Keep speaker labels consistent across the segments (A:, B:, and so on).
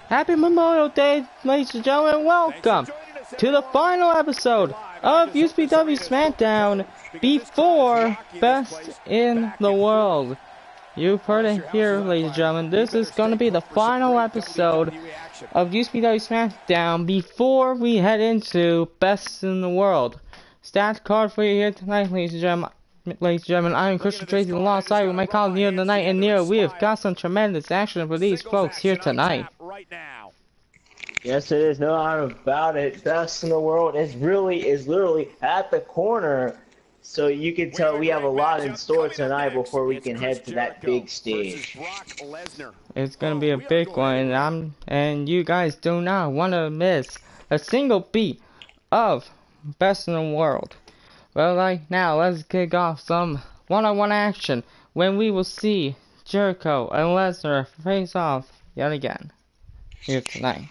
A: Happy Memorial Day, ladies and gentlemen. Welcome to the final episode of UCPW Smackdown before Best in the World. You've heard it here, ladies and gentlemen. This is going to be the final episode of UCPW Smackdown before we head into Best in the World. Stats card for you here tonight, ladies and gentlemen. I am Christian Tracy alongside with my colleague Neil tonight, and Neil, we have got some tremendous action for these folks here tonight.
B: Yes, it is. No doubt about it. Best in the World is literally at the corner. So you can tell we have a lot in store tonight before we can head to that big stage.
A: It's gonna be a big one, and you guys do not want to miss a single beat of Best in the World. Well, right now, let's kick off some one-on-one action when we will see Jericho and Lesnar face off yet again here tonight.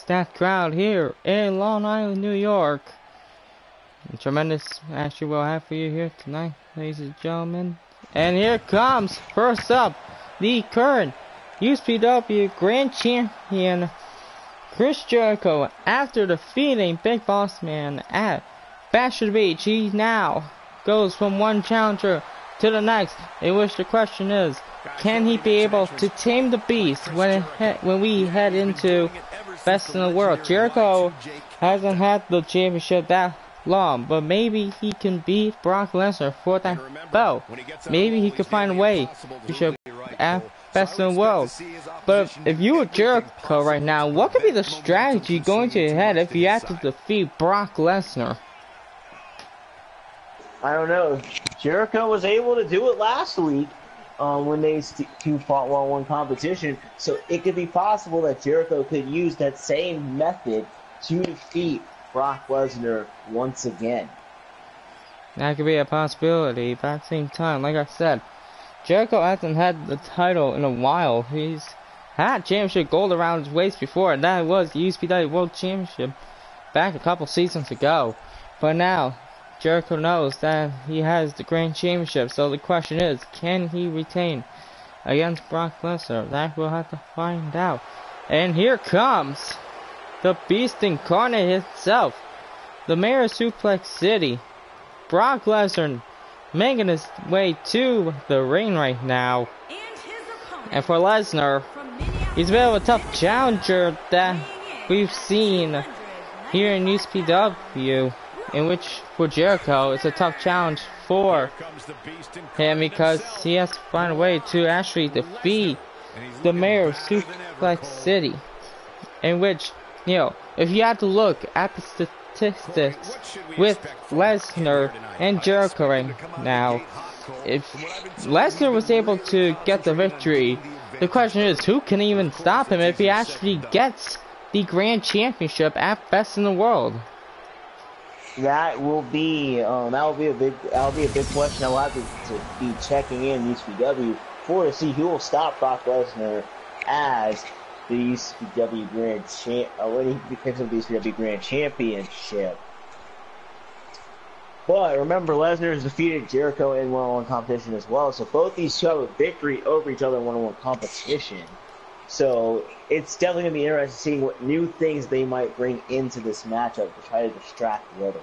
A: That crowd here in Long Island, New York. A tremendous action we'll have for you here tonight, ladies and gentlemen. And here comes, first up, the current UCPW Grand Champion, Chris Jericho. After defeating Big Boss Man at Bash at the Beach, he now goes from one challenger to the next, in which the question is, can he be able to tame the beast when we head into Best in the World? Jericho hasn't had the championship that long, but maybe he can beat Brock Lesnar for that belt. Maybe he could find a way to show at Best in the World. But if you were Jericho right now, what could be the strategy going to your head if you had to defeat Brock Lesnar?
B: I don't know. Jericho was able to do it last week. When they two fought one-on-one competition, so it could be possible that Jericho could use that same method to defeat Brock Lesnar once again.
A: That could be a possibility, but at the same time, like I said, Jericho hasn't had the title in a while. He's had championship gold around his waist before, and that was the UCPW World Championship back a couple seasons ago. But now, Jericho knows that he has the Grand Championship, so the question is, can he retain against Brock Lesnar? That we'll have to find out. And here comes the Beast Incarnate himself, the Mayor of Suplex City, Brock Lesnar, making his way to the ring right now. And for Lesnar, he's a bit of a tough challenger that we've seen here in UCPW. In which, for Jericho, it's a tough challenge for him because he has to find a way to actually defeat the Mayor of Suplex City. In which, you know, if you had to look at the statistics with Lesnar and Jericho right now, if Lesnar was able to get the victory, the question is, who can even stop him if he actually gets the Grand Championship at Best in the World?
B: That will be a big question. I'll have to be checking in UCPW to see who will stop Brock Lesnar as the UCPW Grand when he picks up the UCPW Grand Championship. But remember, Lesnar has defeated Jericho in one-on-one competition as well, so both these two have a victory over each other in one-on-one competition. So it's definitely going to be interesting seeing what new things they might bring into this matchup to try to distract the other.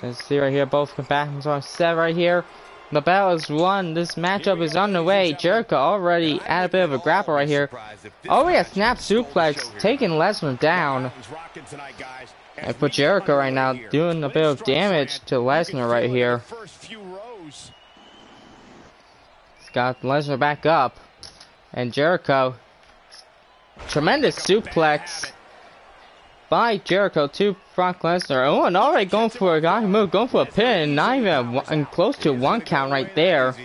A: Let's see right here, both combatants are set right here. The battle is won. This matchup is underway. Jericho already at a bit of a grapple right here. Already a snap suplex, taking Lesnar down. And for Jericho right now, doing a bit of damage to Lesnar right here. He's got Lesnar back up. And Jericho, tremendous suplex by Jericho to Brock Lesnar. Oh, and already going for a guy move, going for a pin, not even close to 1 count right there.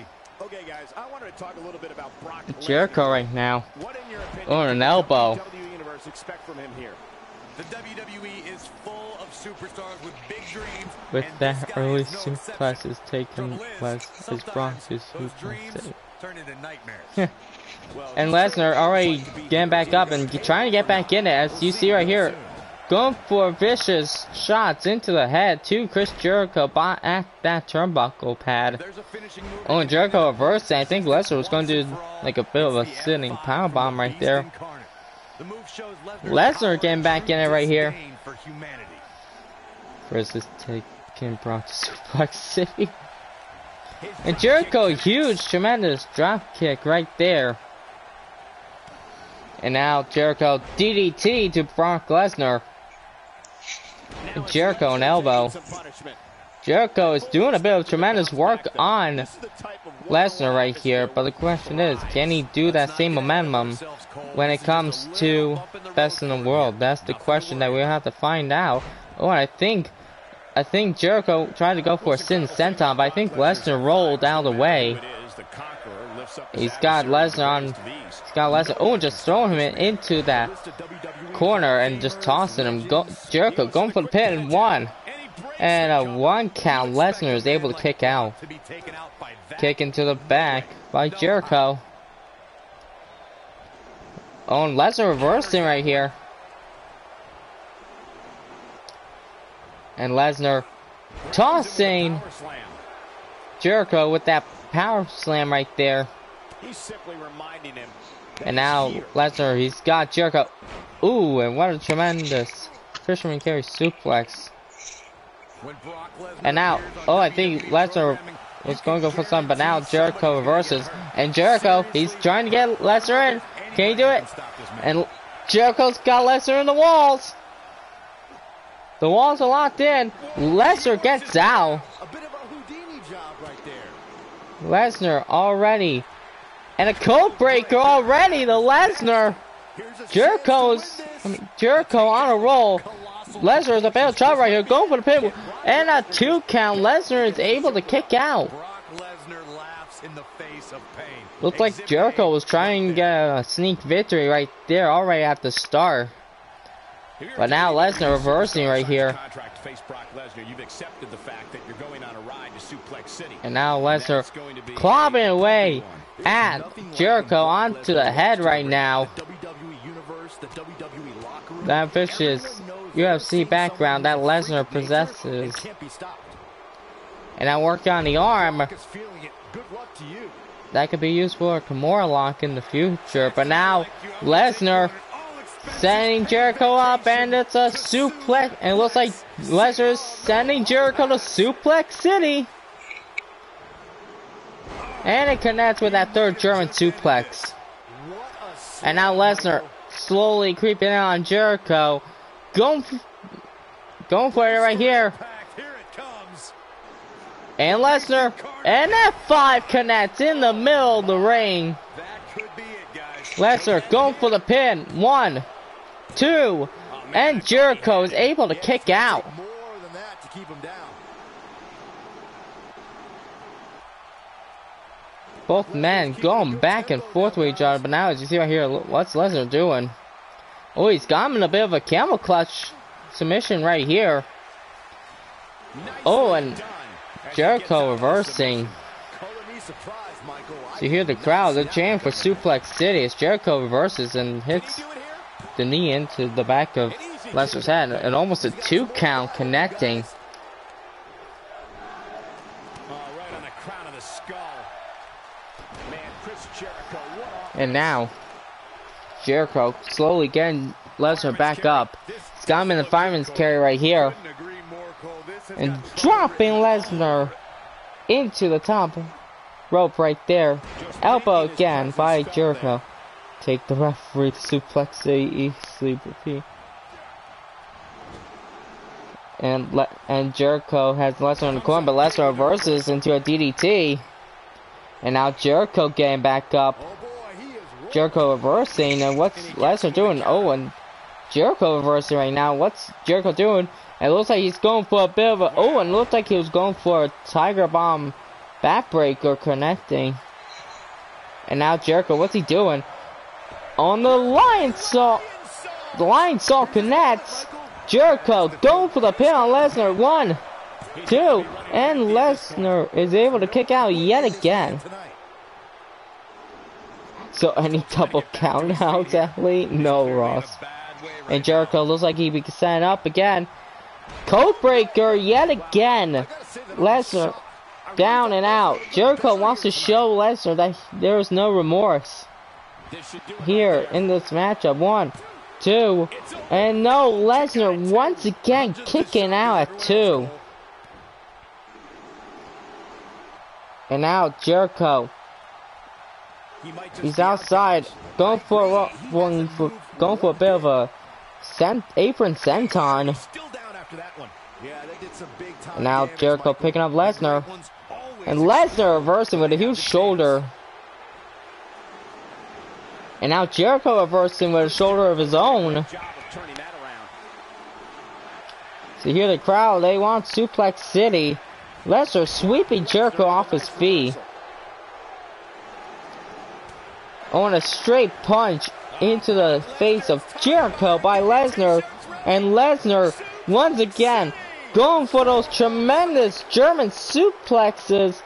A: Jericho right now. Oh, an elbow.
C: The WWE is full of superstars with big dreams.
A: With that early suplex is taking place as Brock is suplex.
C: Turn into nightmares.
A: And Lesnar already getting back up and trying to get back in it, as you see right here. Going for vicious shots into the head to Chris Jericho at that turnbuckle pad. Oh, and Jericho reversed it. I think Lesnar was going to do like a bit of a sitting powerbomb right there. Lesnar getting back in it right here. Versus taking Brock to Suplex City. And Jericho, huge, tremendous drop kick right there. And now Jericho DDT to Brock Lesnar. And Jericho an elbow. Jericho is doing a bit of tremendous work on Lesnar right here, but the question is, can he do that same momentum when it comes to Best in the World? That's the question that we'll have to find out. Oh, and I think Jericho tried to go for a sin senton, but I think Lesnar rolled out of the way. He's got Lesnar on. He's got Lesnar. Oh, just throwing him into that corner and just tossing him. Jericho going for the pin and 1. And a 1 count. Lesnar is able to kick out. Kick into the back by Jericho. Oh, and Lesnar reversing right here. And Lesnar tossing Jericho with that power slam right there. And now Lesnar, he's got Jericho. Ooh, and what a tremendous fisherman carry suplex. And now, oh, I think Lesnar was going to go for something, but now Jericho reverses. And Jericho, he's trying to get Lesnar in. Can he do it? And Jericho's got Lesnar in the walls. The walls are locked in. Lesnar gets out. Lesnar already. And a code breaker already to Lesnar. Jericho on a roll. Lesnar is a failed shot right here. Going for the pin. And a 2 count. Lesnar is able to kick out. Looks like Jericho was trying to get a sneak victory right there already at the start. But now Lesnar reversing right here. And now Lesnar clobbing away at Jericho onto the head right now. That vicious UFC background that Lesnar possesses. And now working on the arm. That could be used for a Kimura lock in the future. But now Lesnar sending Jericho up, and it's a suplex. And it looks like Lesnar is sending Jericho to Suplex City. And it connects with that 3rd German suplex. And now Lesnar slowly creeping in on Jericho. Going for it right here. And Lesnar, and F5 connects in the middle of the ring. Lesnar going for the pin. 1, 2, and Jericho is able to kick out. Both men going back and forth with each other, but now as you see right here, what's Lesnar doing? Oh, he's got him in a bit of a camel clutch submission right here. Oh, and Jericho reversing. So you hear the crowd, they're chanting for Suplex City as Jericho reverses and hits the knee into the back of Lesnar's head. And almost a 2 count connecting. And now, Jericho slowly getting Lesnar back up. He's got him in the fireman's carry right here. And dropping Lesnar into the top rope right there. Elbow again by Jericho. Take the referee to suplex the sleeper P. And Jericho has Lesnar in the corner, but Lesnar reverses into a DDT. And now Jericho getting back up. Jericho reversing, and what's Lesnar doing? Oh, and Jericho reversing right now. What's Jericho doing? It looks like he's going for a bit of a... Oh, and it looks like he was going for a Tiger Bomb backbreaker connecting. And now Jericho, what's he doing? On the Lion Saw. The Lion Saw connects. Jericho going for the pin on Lesnar. 1, 2, and Lesnar is able to kick out yet again. So any double countouts, athlete? No, Ross. And Jericho looks like he be setting up again. Codebreaker yet again. Lesnar down and out. Jericho wants to show Lesnar that there is no remorse here in this matchup. 1, 2, and no, Lesnar once again kicking out at 2. And now Jericho, he's outside, going for a bit of a apron senton. And now Jericho picking up Lesnar, and Lesnar reversing with a huge shoulder. And now Jericho reversing with a shoulder of his own. So here the crowd, they want Suplex City. Lesnar sweeping Jericho off his feet. On a straight punch into the face of Jericho by Lesnar. And Lesnar once again going for those tremendous German suplexes.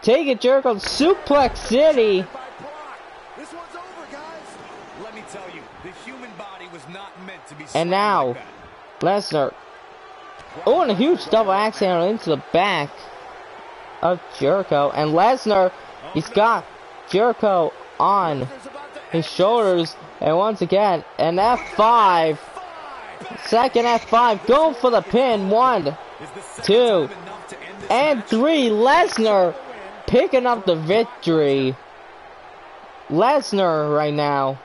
A: Taking Jericho to Suplex City. And now, Lesnar, oh, and a huge double axe handle into the back of Jericho. And Lesnar, he's got Jericho on his shoulders. And once again, an F5. Second F5, going for the pin. 1, 2, and 3. Lesnar picking up the victory. Lesnar right now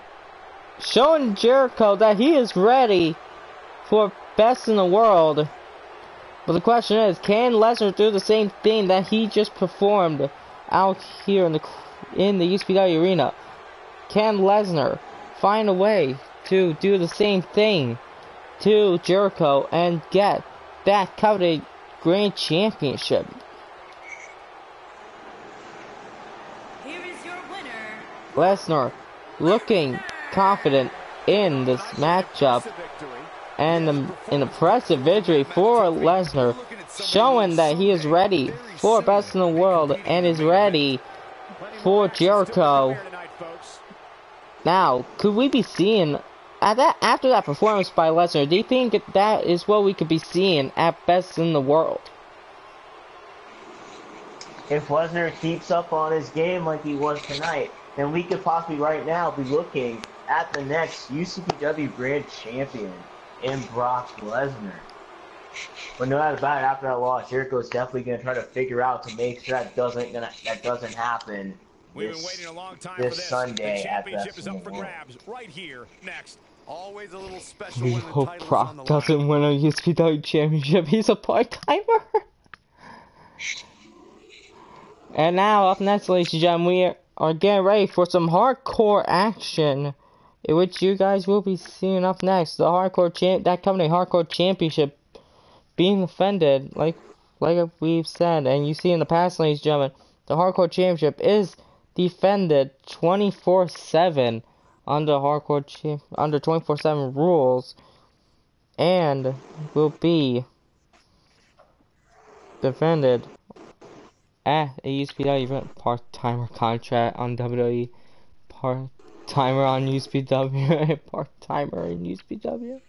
A: showing Jericho that he is ready for best in the world. But the question is, can Lesnar do the same thing that he just performed out here in the UCPW arena? Can Lesnar find a way to do the same thing to Jericho and get that coveted Grand Championship?
D: Here is your winner.
A: Lesnar looking confident in this matchup, and an impressive victory for Lesnar, showing that he is ready for best in the world and is ready for Jericho. Now, could we be seeing after that performance by Lesnar? Do you think that is what we could be seeing at best in the world?
B: If Lesnar keeps up on his game like he was tonight, then we could possibly right now be looking at the next UCPW Grand Champion in Brock Lesnar. But no doubt about it, after that loss, Jericho is definitely going to try to figure out to make sure that doesn't happen
C: We've been waiting a long time
B: this
C: for this.
B: Sunday
C: the championship
B: at
C: is up for
B: World.
C: grabs right here next. Always a little special
A: We
C: when the
A: hope
C: title's
A: Brock
C: on the
A: doesn't
C: line.
A: win a UCPW championship. He's a part-timer. And now, up next, ladies and gentlemen, we are getting ready for some hardcore action, in which you guys will be seeing up next. The that company hardcore championship being defended, like we've said, and you see in the past, ladies and gentlemen, the hardcore championship is defended 24/7 under under 24/7 rules, and will be defended at a UCPW event. Part-timer contract on WWE, part-timer on UCPW, part-timer in UCPW.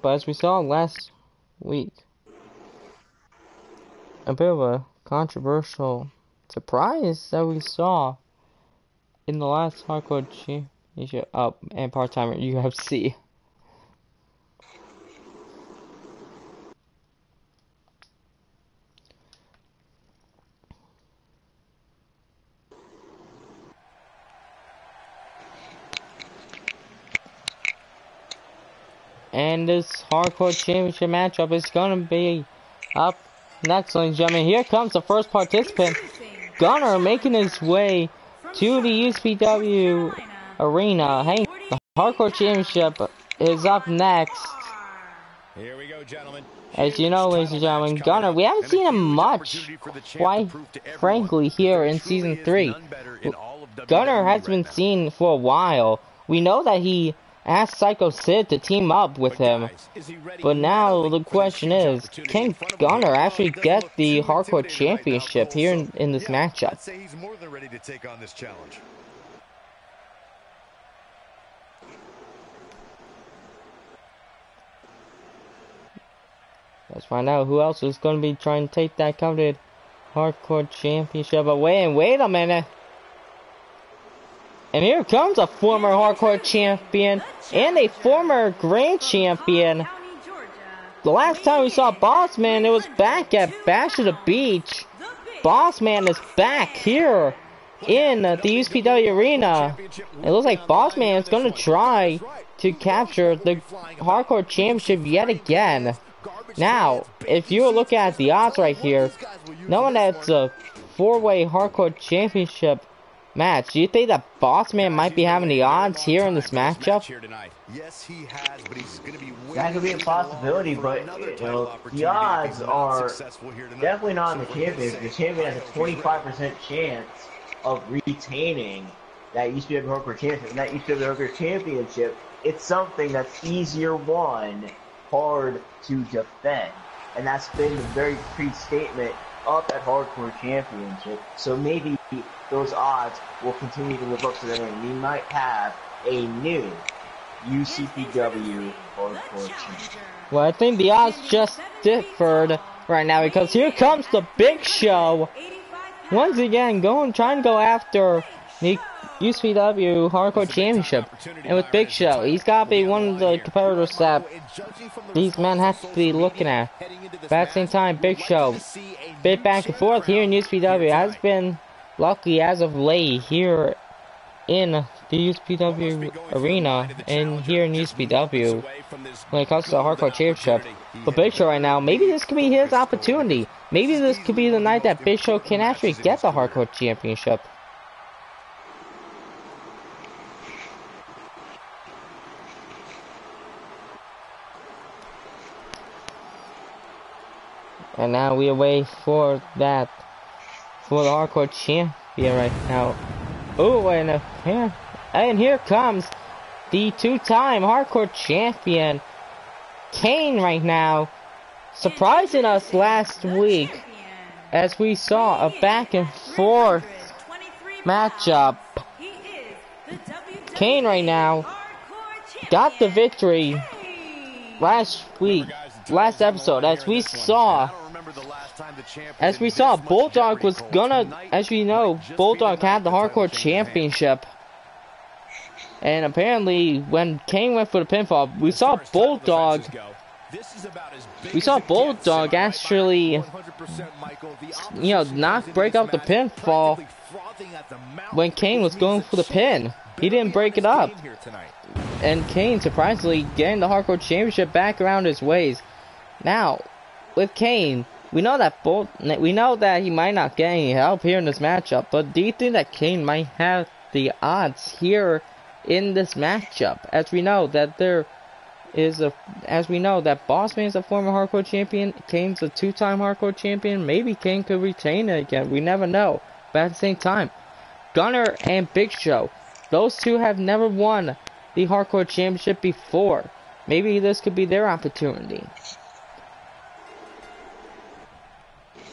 A: But as we saw last week, a bit of a controversial surprise that we saw in the last Hardcore Championship and part-timer UFC. And this Hardcore Championship matchup is going to be up next, ladies and gentlemen. Here comes the first participant, Gunner, making his way to the UCPW Arena. Hey, the Hardcore Championship is up next.
C: Here we go, gentlemen.
A: As you know, ladies and gentlemen, Gunner, we haven't seen him much, quite frankly, here in Season 3. Gunner has been seen for a while. We know that he asked Psycho Sid to team up with him, but now the question is, can Gunner actually get the Hardcore Championship here in this matchup?
C: I'd say he's more than ready to take on this challenge.
A: Let's find out who else is going to be trying to take that coveted Hardcore Championship away. And wait a minute. And here comes a former Hardcore Champion and a former Grand Champion. The last time we saw Bossman, it was back at Bash of the Beach. Bossman is back here in the UCPW Arena. It looks like Bossman is going to try to capture the Hardcore Championship yet again. Now, if you look at the odds right here, knowing that it's a 4-way Hardcore Championship match, do you think that Bossman might be having the odds here in this matchup?
C: Yes, he has, but he's going to be
B: that could be a possibility, but you know, the odds are definitely not on the champion. The champion has a 25% chance of retaining that UCPW Hardcore Championship. And that UCPW Hardcore Championship, it's something that's easier won, hard to defend. And that's been the very pre-statement up at Hardcore Championship. So maybe those odds will continue to live up to that, and we might have a new UCPW Hardcore Champion.
A: Well, I think the odds just differed right now, because here comes the Big Show. Once again, trying to go after the UCPW Hardcore Championship. And with Big Show, he's got to be one of the competitors that these men have to be looking at. But at the same time, Big Show, bit back and forth here in UCPW, has been lucky as of late here in the UCPW Arena and here in UCPW when it comes to the Hardcore Championship. But Big Show right now, maybe this could be his opportunity. Maybe this could be the night that Big Show can actually get the Hardcore Championship. And now we await for the Hardcore Champion right now. Oh, and here comes the two-time Hardcore Champion, Kane, right now, surprising us last week as we saw a back-and-forth matchup. Kane right now got the victory last episode, as we saw Bulldog was gonna, as we know, Bulldog had the Hardcore Championship. And apparently, when Kane went for the pinfall, we saw Bulldog actually, not break up the pinfall when Kane was going for the pin. He didn't break it up. And Kane, surprisingly, getting the Hardcore Championship back around his ways. Now, with Kane, we know that he might not get any help here in this matchup, but do you think that Kane might have the odds here in this matchup? As we know that Bossman is a former Hardcore Champion, Kane's a two-time Hardcore Champion. Maybe Kane could retain it again. We never know. But at the same time, Gunner and Big Show, those two have never won the Hardcore Championship before. Maybe this could be their opportunity.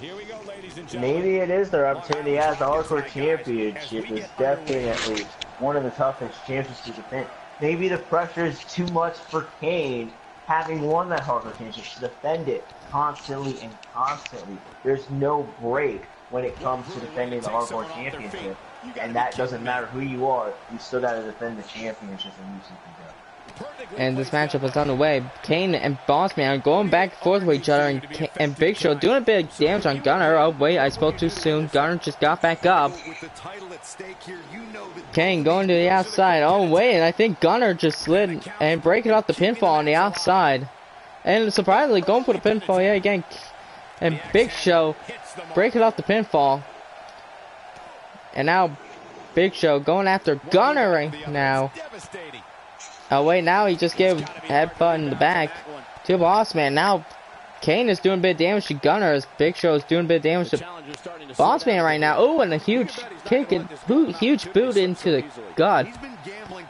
C: Here we go, ladies and gentlemen.
B: Maybe it is their opportunity, as the Hardcore Championship is definitely one of the toughest championships to defend. Maybe the pressure is too much for Kane having won that hardcore championship, to defend it constantly and constantly. There's no break when it comes to defending the hardcore championship, and that doesn't matter who you are. You still got to defend the championship in UCPW.
A: And this matchup is underway. Kane and Bossman are going back and forth with each other, and Big Show doing a bit of damage on Gunner. Oh wait, I spoke too soon. Gunner just got back up. Kane going to the outside. Oh wait, and I think Gunner just slid and breaking off the pinfall on the outside. And surprisingly going for the pinfall yet again. And Big Show breaking off the pinfall. And now Big Show going after Gunner right now. Oh wait, now he just gave headbutt in the back to Bossman. Now Kane is doing a bit of damage to Gunner as Big Show is doing a bit of damage to Bossman right now. Oh, and a huge kick and huge boot into the gut.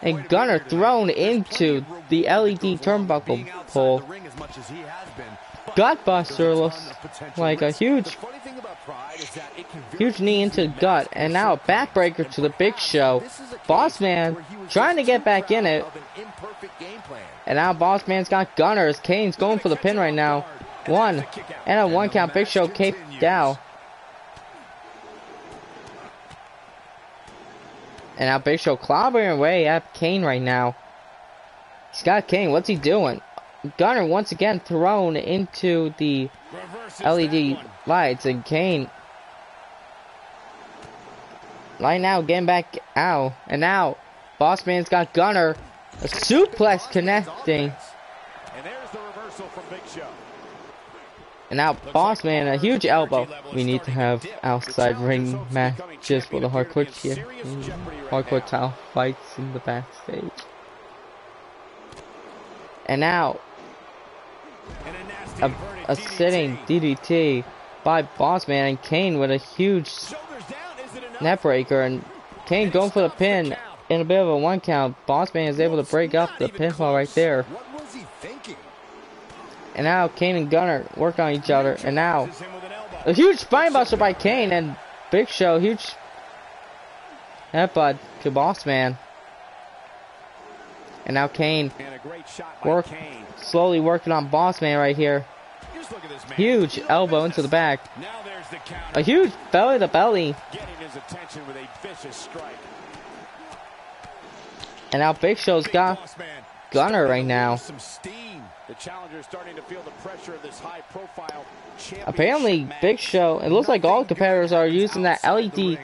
A: And Gunner thrown into the LED turnbuckle pole. Gutbuster looks like a huge knee into the gut. And now a backbreaker to the Big Show. Bossman trying to get back in it. And now Bossman's got Gunner as Kane's going for the pin right now. One. And a 1 count. Big Show Cape down. And now Big Show clobbering away at Kane right now. He's got Kane. What's he doing? Gunner once again thrown into the LED lights. And Kane right now getting back out. And now Bossman's got Gunner. A suplex connecting.
C: And there's the reversal from Big Show.
A: And now Bossman, a huge elbow. We need to have outside ring matches for the hardcore here. Hardcore style fights in the backstage. And now a sitting DDT by Bossman, and Kane with a huge net breaker, and Kane going for the pin in a bit of a 1 count. Bossman is able to break up the pinfall right there.
C: What was he thinking?
A: And now Kane and Gunner work on each other. And now a huge spinebuster by Kane, and Big Show huge headbutt to Bossman. And now Kane slowly working on Bossman right here. Huge elbow into the back. A huge belly to belly.
C: Getting his attention with a vicious strike.
A: And now Big Show's got Gunner right now.
C: Some steam. The challenger is starting to feel the pressure of this high-profile championship.
A: Apparently, Big Show, it looks like all competitors are using that LED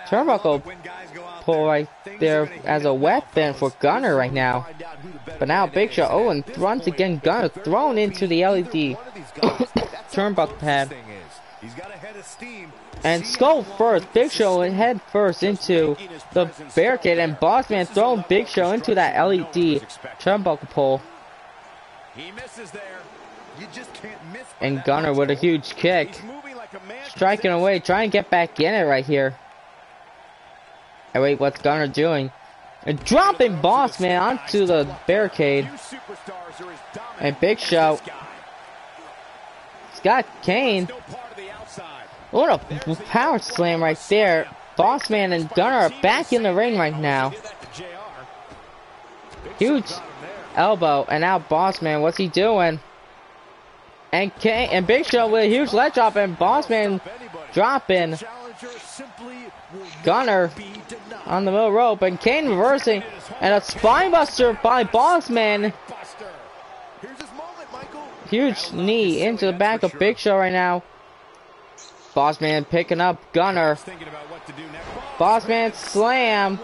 A: turnbuckle pole right there as a weapon for Gunner right now. But now Big Show, oh, and once again Gunner thrown into the LED turnbuckle pad. And skull first, Big Show head first into the barricade, and Bossman throwing Big Show into that LED turnbuckle pole.
C: He misses there. You just can't miss.
A: And Gunner with a huge kick. Striking away, trying to get back in it right here. And wait, what's Gunner doing? And dropping Bossman onto the barricade. And Big Show. He's got Kane. What a power slam right there. Bossman and Gunner are back in the ring right now. Huge elbow, and now Bossman, what's he doing? And Kane and Big Show with a huge leg drop, and Bossman dropping Gunner on the middle rope, and Kane reversing, and a spinebuster by Bossman. Huge knee into the back of Big Show right now. Bossman picking up Gunner. Bossman slam.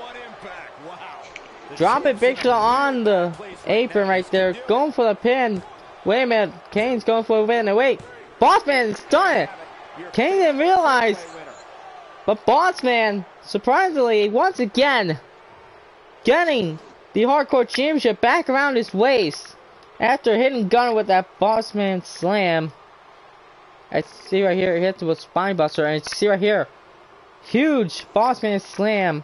A: Dropping Big Show on the apron right there. Going for the pin. Wait a minute. Kane's going for the win. And wait. Bossman is done it. Kane didn't realize. But Bossman, surprisingly, once again, getting the Hardcore Championship back around his waist. After hitting Gunner with that Bossman slam. I see right here, it hits with spine buster, and I see right here, huge Bossman slam,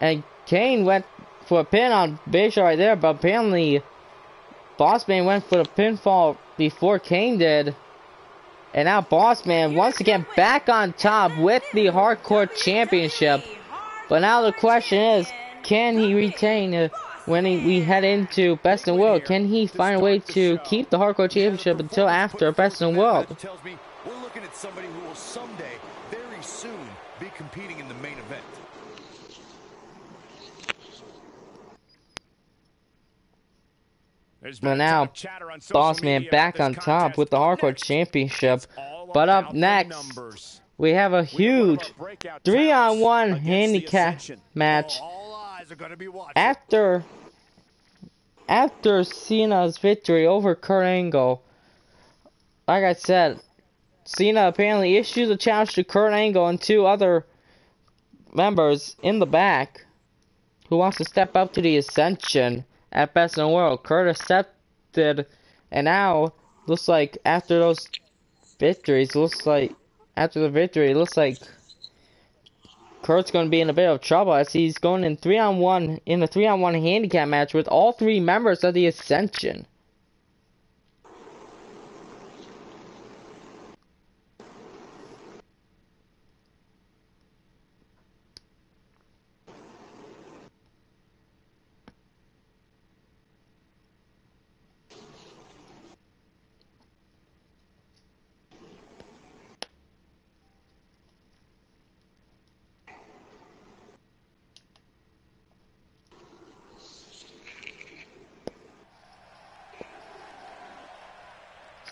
A: and Kane went for a pin on Big Show right there, but apparently Bossman went for the pinfall before Kane did, and now Bossman once again back on top with the Hardcore Championship, but now the question is, can he retain the when we head into Best in World, can he find a way to keep the Hardcore Championship until after Best in World?
C: Tells me we're looking at somebody who will someday, very soon, be competing in the main event.
A: Well, now, Boss Man back on top with the Hardcore Championship. But up next, we have a huge 3-on-1 handicap match. After Cena's victory over Kurt Angle, like I said, Cena apparently issues a challenge to Kurt Angle and 2 other members in the back who wants to step up to the Ascension at Best in the World. Kurt accepted, and now looks like after those victories, it looks like Kurt's going to be in a bit of trouble as he's going in 3-on-1 in a 3-on-1 handicap match with all 3 members of the Ascension.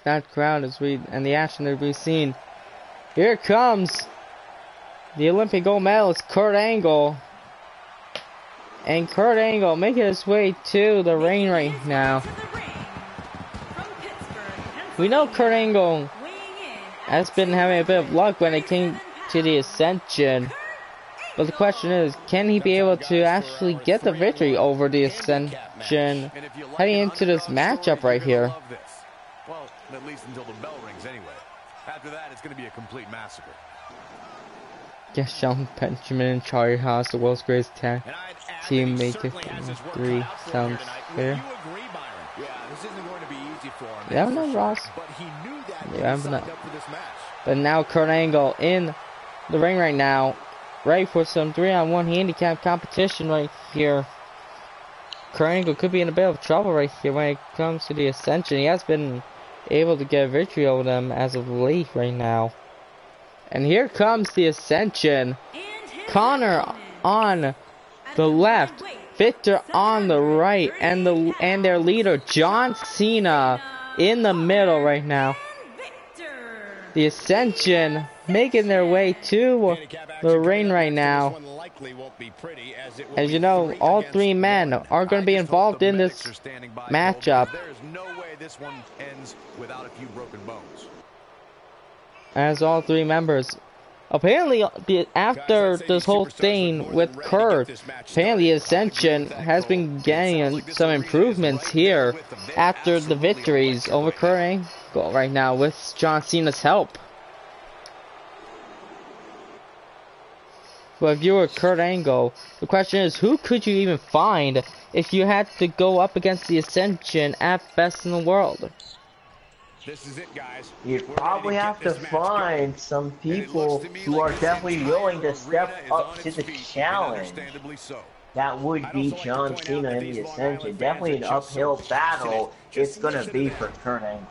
A: That crowd and the action that we've seen. Here comes the Olympic gold medalist Kurt Angle. And Kurt Angle making his way to the ring right now. We know Kurt Angle has been having a bit of luck when it came to the Ascension. But the question is, can he be able to actually get the victory over the Ascension heading into this matchup right here?
C: Well, at least until the bell rings anyway. After that, it's going to be a complete massacre.
A: Guess Shelton Benjamin and Charlie Haas, the world's greatest tag team, make it 3 sounds fair.
C: Yeah, this isn't going to be easy for him.
A: Yeah, no, Ross.
C: But he knew that
A: Yeah, for this match. But now Kurt Angle in the ring right now, ready for some 3-on-1 handicap competition right here. Kurt Angle could be in a bit of trouble right here when it comes to the Ascension. He has been able to get a victory over them as of late right now. And here comes the Ascension. Connor on the left, Victor on the right, and their leader John Cena in the middle right now. The Ascension making their way to the ring right now. As you know, all 3 men are going to be involved in this matchup.
C: This one ends without a few broken bones.
A: As all 3 members, apparently, after this whole thing with Kurt, apparently the Ascension has been getting some improvements here after the victories over Kurt Angle right now with John Cena's help. But if you were Kurt Angle, the question is, who could you even find if you had to go up against the Ascension at Best in the World?
C: This is it, guys.
B: You'd probably have to find some people who are definitely willing to step up to the challenge. That would be John Cena in the Ascension. Definitely an uphill battle it's going to be for Kurt Angle.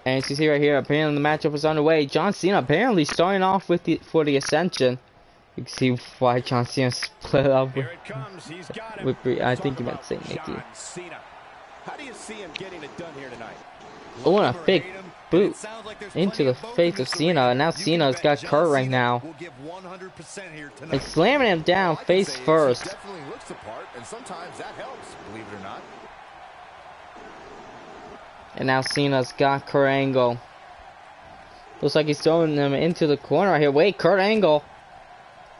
A: And as you see right here, apparently the matchup is underway. John Cena apparently starting off with for the Ascension. You can see why John Cena split up with I think he meant to say Nikki.
C: How do you see him getting it done here tonight?
A: Oh, and a big boot into the face of Cena. And now Cena's got Kurt right now. And slamming him down face first.
C: Definitely looks the part, and sometimes that helps, believe it or not.
A: And now Cena's got Kurt Angle. Looks like he's throwing him into the corner right here. Wait, Kurt Angle.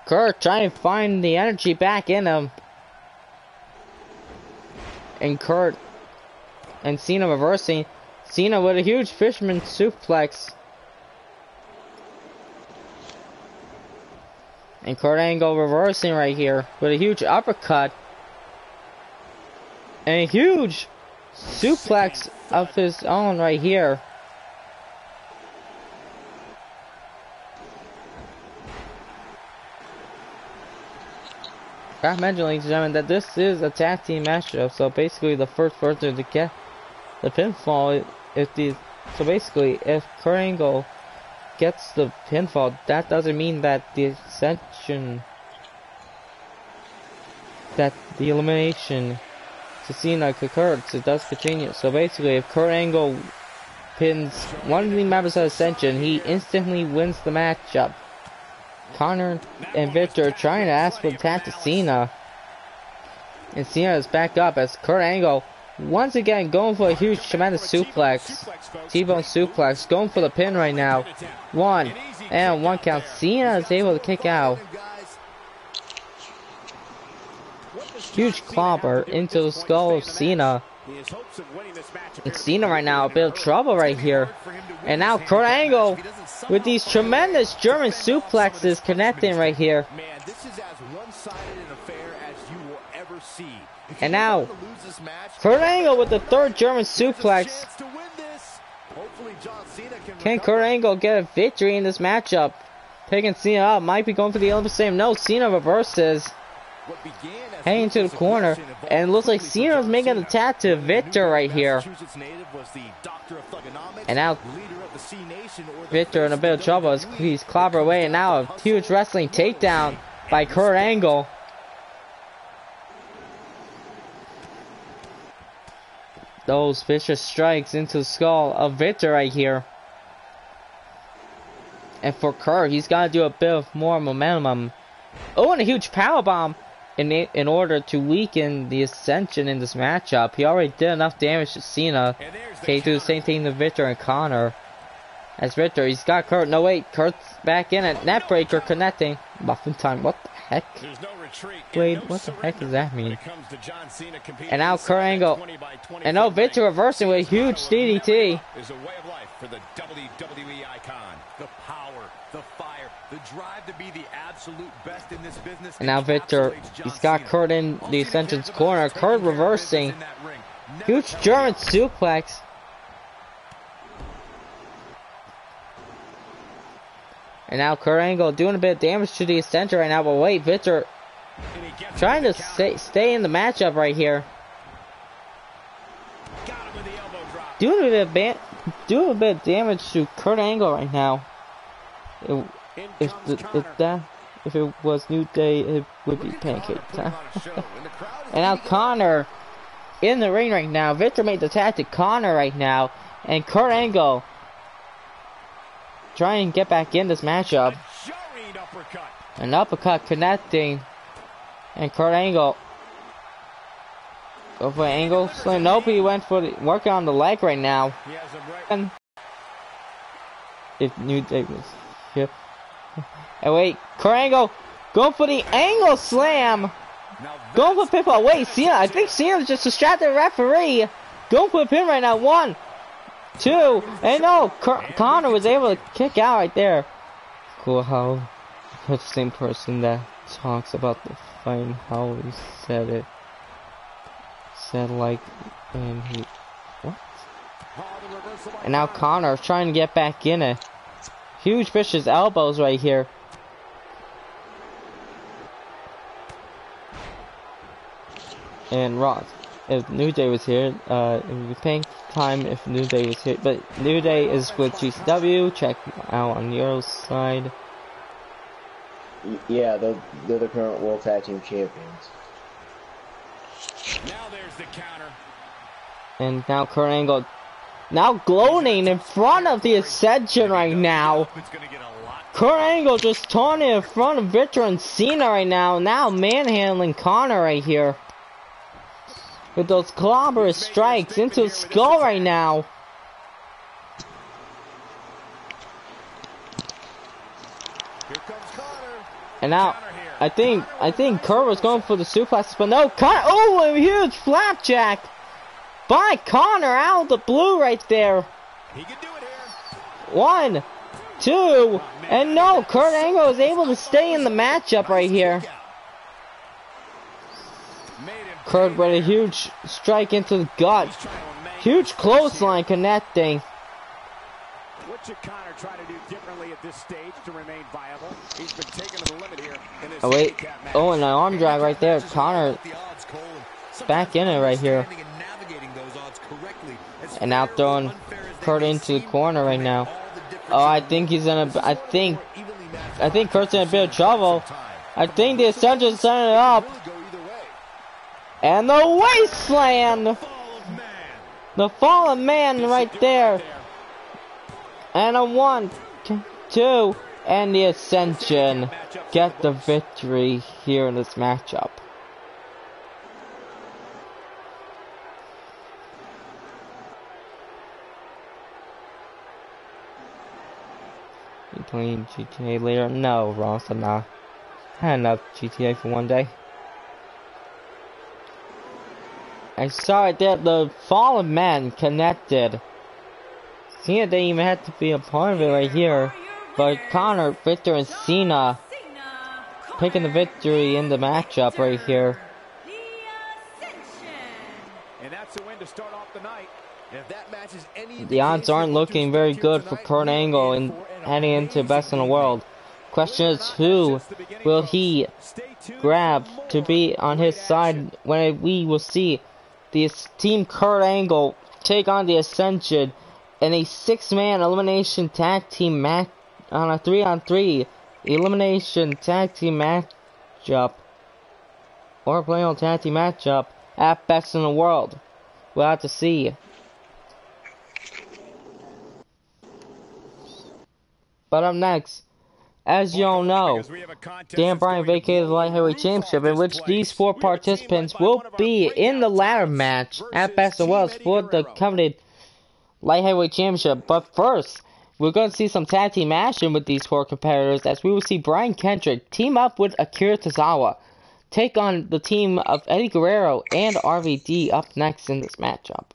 A: Kurt trying to find the energy back in him. And Kurt and Cena reversing. Cena with a huge fisherman suplex. And Kurt Angle reversing right here with a huge uppercut. And a huge suplex of his own right here. I mentioned, ladies and gentlemen, that this is a tag team matchup. So basically, the first person to get the pinfall, so basically, if Kurt Angle gets the pinfall, that doesn't mean that the elimination to Cena occurs. It does continue. So basically, if Kurt Angle pins one of the members of Ascension, he instantly wins the matchup. Connor and Victor are trying to ask for the tag to Cena, and Cena is back up as Kurt Angle once again going for a huge tremendous suplex, T-bone suplex, going for the pin right now. 1 and 1 count. Cena is able to kick out. Huge clobber into the skull of Cena. And Cena right now a bit of trouble right here. And now Kurt Angle with these tremendous German suplexes connecting right here. And now Kurt Angle with the third German suplex. Can Kurt Angle get a victory in this matchup? Picking Cena up, might be going for the elimination. No, Cena reverses. Heading to the corner, and it looks like Cena's making the tap to Victor right here. And now Victor in a bit of trouble as he's clobbered away, and now a huge wrestling takedown by Kurt Angle. Those vicious strikes into the skull of Victor right here. And for Kurt, he's got to do a bit of more momentum. Oh, and a huge powerbomb in order to weaken the Ascension in this matchup. He already did enough damage to Cena. Okay, do the same thing to Victor and Connor. As Victor, he's got Kurt. No, wait, Kurt's back in it. Neckbreaker connecting. Muffin time. What the heck? Wait, what the heck does that mean? And now Kurt Angle. And now Victor reversing with a huge DDT.
C: Is a way of life for the WWE icon. The power, the fire, the drive to be the absolute best in this business.
A: And now Victor, he's got Kurt in the Ascension's corner. Kurt reversing. Huge German suplex. And now Kurt Angle doing a bit of damage to the Ascension right now. But wait, Victor trying to stay in the matchup right here. Doing a bit of damage to Kurt Angle right now. If it was New Day, it would be pancake time. And now Connor in the ring right now. Victor made the tag to Connor right now, and Kurt Angle trying to get back in this matchup. An uppercut connecting, and Kurt Angle go for an angle slam. Nope, he went for the working on the leg right now. And if New Day was here. And wait, Kurt Angle going for the angle slam. Going for pinfall. Wait, Cena. I think Cena just distracted the referee. Going for a pin right now. 1, 2, and no, Connor was able to kick out right there. Cool how the same person that talks about the fight, how he said it. Said like, and he, what? And now Connor trying to get back in it. Huge vicious elbows right here. And Ross, if New Day was here, it would be paying time if New Day was here. But New Day is with UCPW. Check out on your side.
B: Yeah, they're the current World Tag Team Champions.
C: Now there's the counter.
A: And now Kurt Angle, now gloating in front of the Ascension right now. Kurt Angle just taunting in front of Victor and Cena right now. Now manhandling Connor right here. With those clobber strikes into the skull right now.
C: Here comes Connor.
A: And now, I think Kurt was going for the suplex, but no, Connor, oh, a huge flapjack by Connor out of the blue right there.
C: He can do it here.
A: 1, 2, and no, Kurt Angle is able to stay in the matchup right here. Kurt with a huge strike into the gut. Huge clothesline connecting.
C: What should Connor try to do differently at this stage to remain viable? He's been taken to the limit here in this handicap match.
A: Oh, and an arm drag right there. Connor back in it right here. And now throwing Kurt into the corner right now. Oh, I think he's gonna. I think Kurt's in a bit of trouble. I think the Ascension's setting it up. And the wasteland. The fallen man right there. And a 1, 2, and the Ascension get the victory here in this matchup. You playing GTA later? No, Ross, I'm not. I had enough GTA for one day. I saw it there, the fallen man connected. See, they even had to be a part of it right here. But Connor, Victor, and Cena picking the victory in the matchup right here.
C: And that's a win to start off the night. If that matches any
A: The odds aren't looking very good for Kurt Angle and heading into Best in the World. Question is, who will he grab to be on his side when we will see this Team Kurt Angle take on the Ascension in a 6-man elimination tag team match on a 3-on-3 elimination tag team matchup or plain tag team matchup at Best in the World. We'll have to see. But up next, as you all know, Dan Bryan vacated the Light Heavyweight Championship, in which these 4 participants will be in the ladder match at Best in the World for the coveted Light Heavyweight Championship. But first, we're going to see some tag team action with these 4 competitors, as we will see Brian Kendrick team up with Akira Tozawa, take on the team of Eddie Guerrero and RVD up next in this matchup.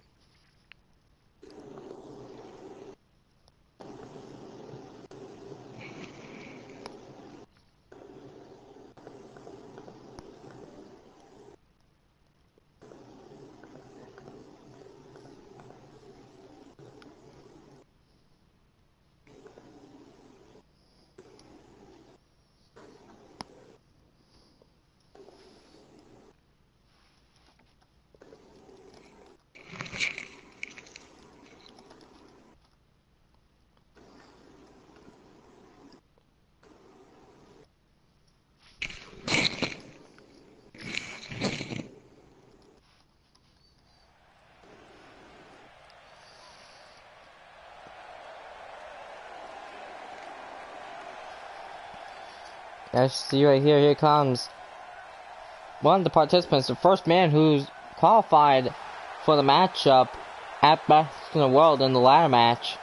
A: As you see right here, here comes one of the participants, the first man who's qualified for the matchup at Best in the World in the ladder match.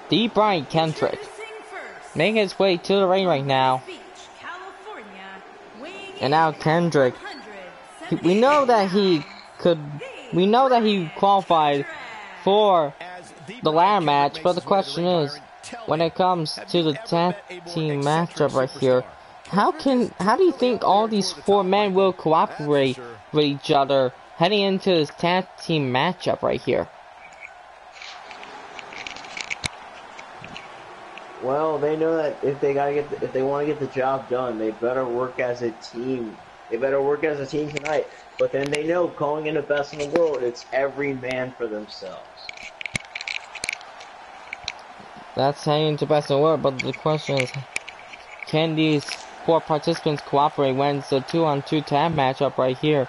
A: The Brian Kendrick making his way to the ring right now. And now Kendrick, we know that he qualified for the ladder match, but the question is, when it comes to the tag team matchup right here, how do you think all these 4 men will cooperate with each other heading into this tag team matchup right here?
B: Well, they know that if they want to get the job done, they better work as a team. They better work as a team tonight. But then they know going into Best in the World, it's every man for themselves.
A: That's heading into Best in the World, but the question is, can these 4 participants cooperate when it's a 2-on-2 tag matchup right here?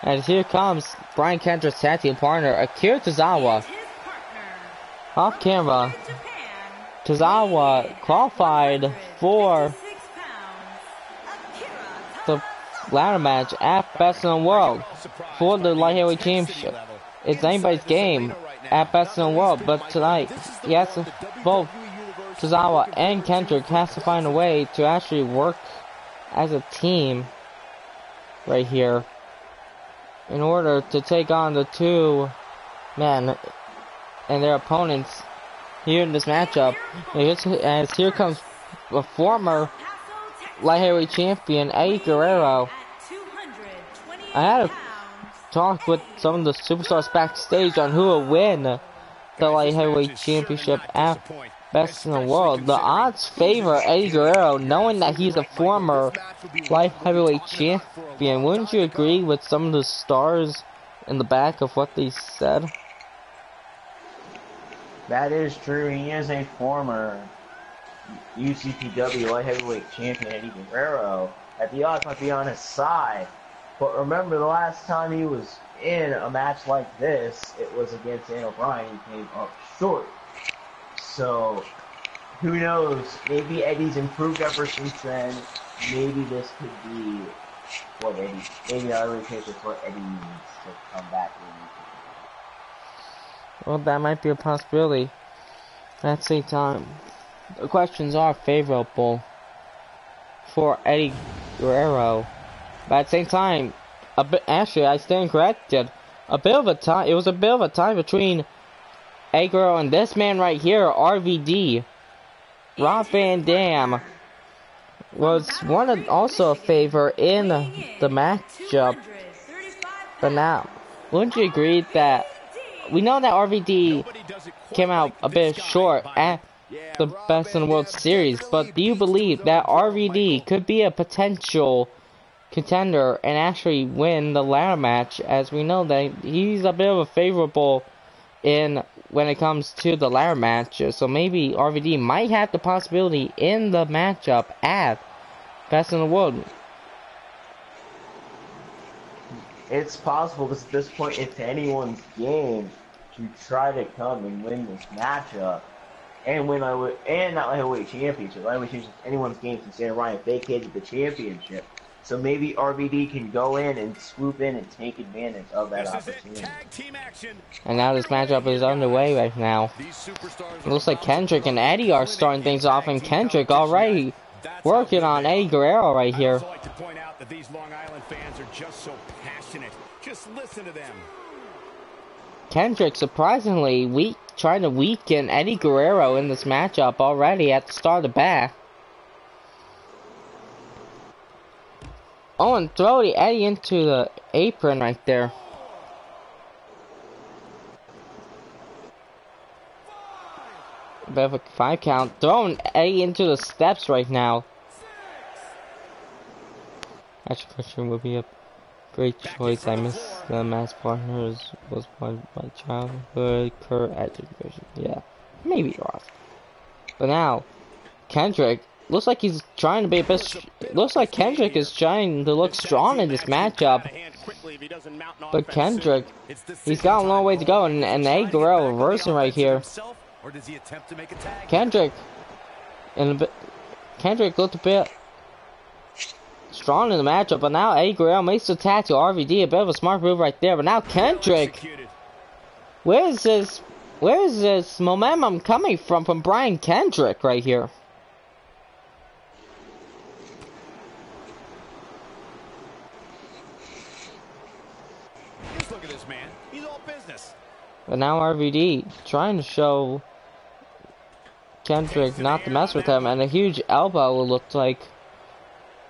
A: And here comes Brian Kendrick's tag team partner, Akira Tozawa. Off camera, Tozawa qualified for the ladder match at Best in the World for the Light Heavyweight Championship. It's anybody's game at Best in the World, but tonight, yes, both Tozawa and Kendrick has to find a way to actually work as a team right here in order to take on the 2 men and their opponents here in this matchup. As here comes a former Light Heavyweight Champion, Eddie Guerrero. I had a talk with some of the superstars backstage on who will win the light heavyweight championship at best in the world. The odds favor Eddie Guerrero, knowing that he's a former light heavyweight champion. Wouldn't you agree with some of the stars in the back of what they said?
B: That is true. He is a former UCPW light heavyweight champion, Eddie Guerrero. That the odds might be on his side. But remember, the last time he was in a match like this, it was against Dan O'Brien. He came up short. So, who knows? Maybe Eddie's improved ever since then. Maybe this could be what Eddie, maybe the other case is what Eddie needs to come back in.
A: Well, that might be a possibility. At the same time, the questions are favorable for Eddie Guerrero. But at the same time, actually, I stand corrected. It was a bit of a tie between Eddie Guerrero and this man right here, RVD. Rob Van Dam was also a favor in the matchup. But now, wouldn't you agree that we know that RVD came out a bit short at the Best in the World Series, but do you believe that RVD could be a potential contender and actually win the ladder match, as we know that he's a bit of a favorable in when it comes to the ladder match, so maybe RVD might have the possibility in the matchup at Best in the World.
B: It's possible, because at this point it's anyone's game to try to come and win this matchup and win that lightweight championship. Lightweight championship is anyone's game since Dan Ryan vacated the championship. So maybe RVD can go in and swoop in and take advantage of that opportunity.
A: And now this matchup is underway right now. It looks like Kendrick and Eddie are starting things off, and Kendrick already working on Eddie Guerrero right here.
C: I like to point out that these Long Island fans are just so passionate. Just listen to them.
A: Kendrick surprisingly trying to weaken Eddie Guerrero in this matchup already at the start of the back. Oh, and throw the Eddie into the apron right there. A bit of a 5 count. Throwing Eddie into the steps right now. Actually, Christian would be a great choice. I miss them as partners. Was part of my childhood. Kurt education. Yeah, maybe Ross. But now, Kendrick looks like he's trying to be a bit. Looks like Kendrick is trying to look strong in this matchup. But Kendrick, he's got a long way to go, and Eddie Guerrero reversing right here. Kendrick, Kendrick looked a bit strong in the matchup, but now Eddie Guerrero makes the attack to RVD. A bit of a smart move right there. But now Kendrick, where is this momentum coming from Brian Kendrick right here?
C: Just look at this man. He's all business.
A: But now RVD trying to show Kendrick not to mess with him, and a huge elbow looked like.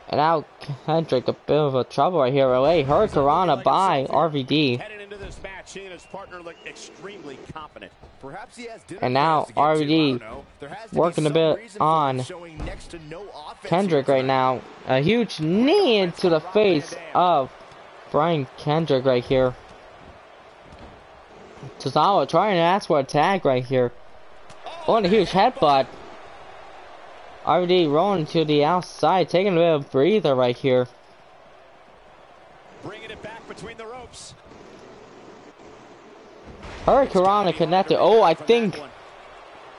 A: And now Kendrick a bit of a trouble right here. A Hurricanrana by RVD. And now RVD working a bit on Kendrick right now. A huge knee into the face of Brian Kendrick right here. Tozawa trying to ask for a tag right here. Oh, and a huge headbutt. RVD rolling to the outside, taking a bit of a breather right here.
C: Bringing it back between the ropes.
A: Hurricanrana connected. Oh, I think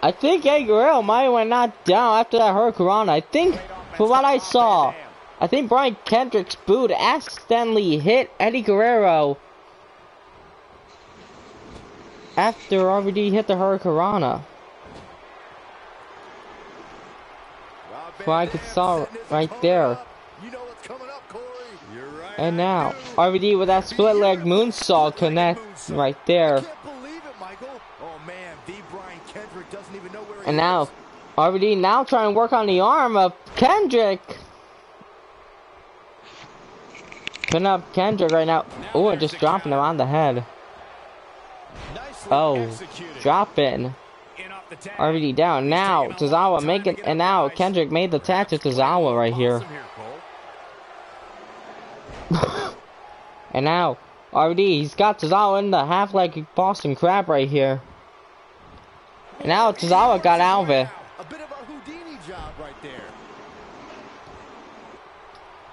A: Eddie Guerrero might have went knocked down after that Hurricanrana. I think, from what I saw, I think Brian Kendrick's boot accidentally hit Eddie Guerrero after RVD hit the Hurricanrana. What I could saw right there. And now RVD with that split leg moonsault connect right there. And now RVD now trying to work on the arm of Kendrick. Putting up Kendrick right now. Oh, just dropping him on the head. Oh, drop in. RVD down. Now, Tozawa making, and now Kendrick made the tag to Tozawa right here. And now, RVD, he's got Tozawa in the half-leg Boston Crab right here. And now Tozawa got out of it.
C: A bit of a Houdini job right there.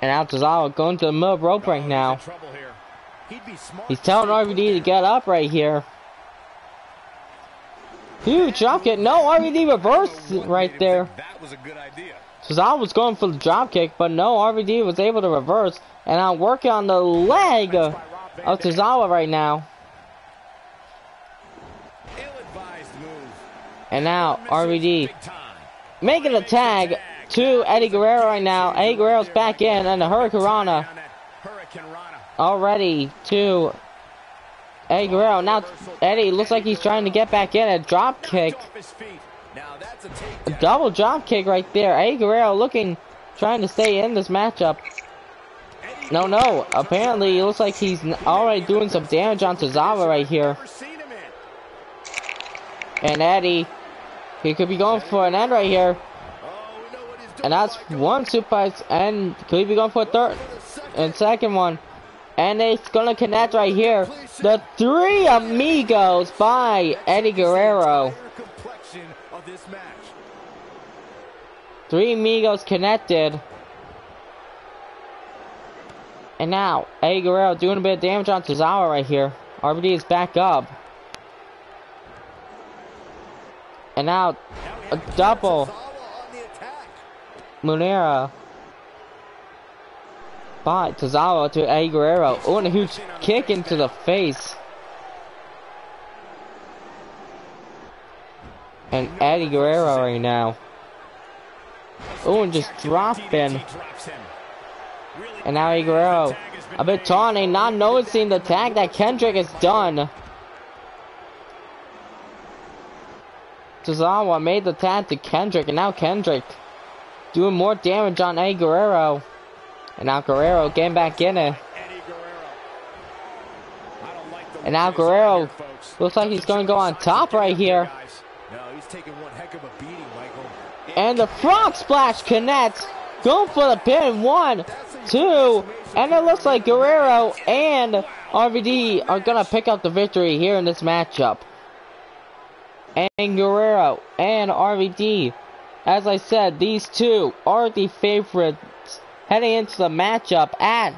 A: And now Tozawa going to the middle rope right now. He's telling RVD to get up right here. Huge drop kick. No, RVD reversed right there.
C: That was a good idea.
A: Tozawa was going for the drop kick, but no, RVD was able to reverse. And I'm working on the leg of Tozawa right now. And now RVD making a tag to Eddie Guerrero right now. Eddie Guerrero's back in, and the Hurricane Rana already to Eddie Guerrero. Now Eddie looks like he's trying to get back in. A drop kick. A double drop kick right there. Eddie Guerrero looking, trying to stay in this matchup. No. Apparently, it looks like he's already doing some damage on Tozawa right here. And Eddie, he could be going for an end right here. And that's one suplex, and could he be going for a third and second one? And it's gonna connect right here. The Three Amigos by Eddie Guerrero. Three Amigos connected. And now, Eddie Guerrero doing a bit of damage on Tozawa right here. RVD is back up. And now, a double Munera by Tozawa to Eddie Guerrero. Oh, and a huge kick into the face. And Eddie Guerrero right now. Oh, and just dropping. And now Eddie Guerrero a bit taunting, not noticing the tag that Kendrick has done. Tozawa made the tag to Kendrick, and now Kendrick doing more damage on Eddie Guerrero. And now Guerrero getting back in it. And now Guerrero looks like he's going to go on top right here. And the frog splash connects. Going for the pin. 1, 2. And it looks like Guerrero and RVD are going to pick up the victory here in this matchup. And Guerrero and RVD, as I said, these two are the favorites heading into the matchup at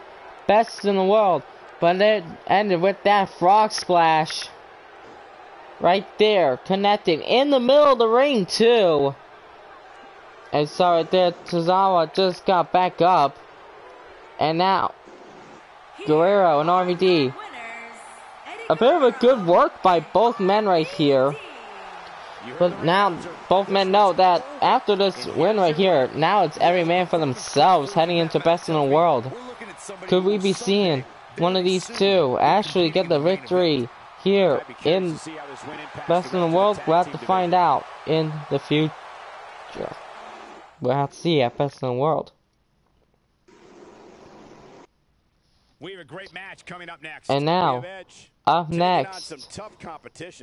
A: Best in the World. But it ended with that frog splash right there, connecting in the middle of the ring too. And so right there, Tozawa just got back up. And now, Guerrero and RVD. A bit of a good work by both men right here. But now, both men know that after this win right here, now it's every man for themselves heading into Best in the World. Could we be seeing one of these two actually get the victory here in Best in the World? We'll have to find out in the future. We'll have to see at Best in the World.
C: We have a great match coming up next.
A: And now, up next,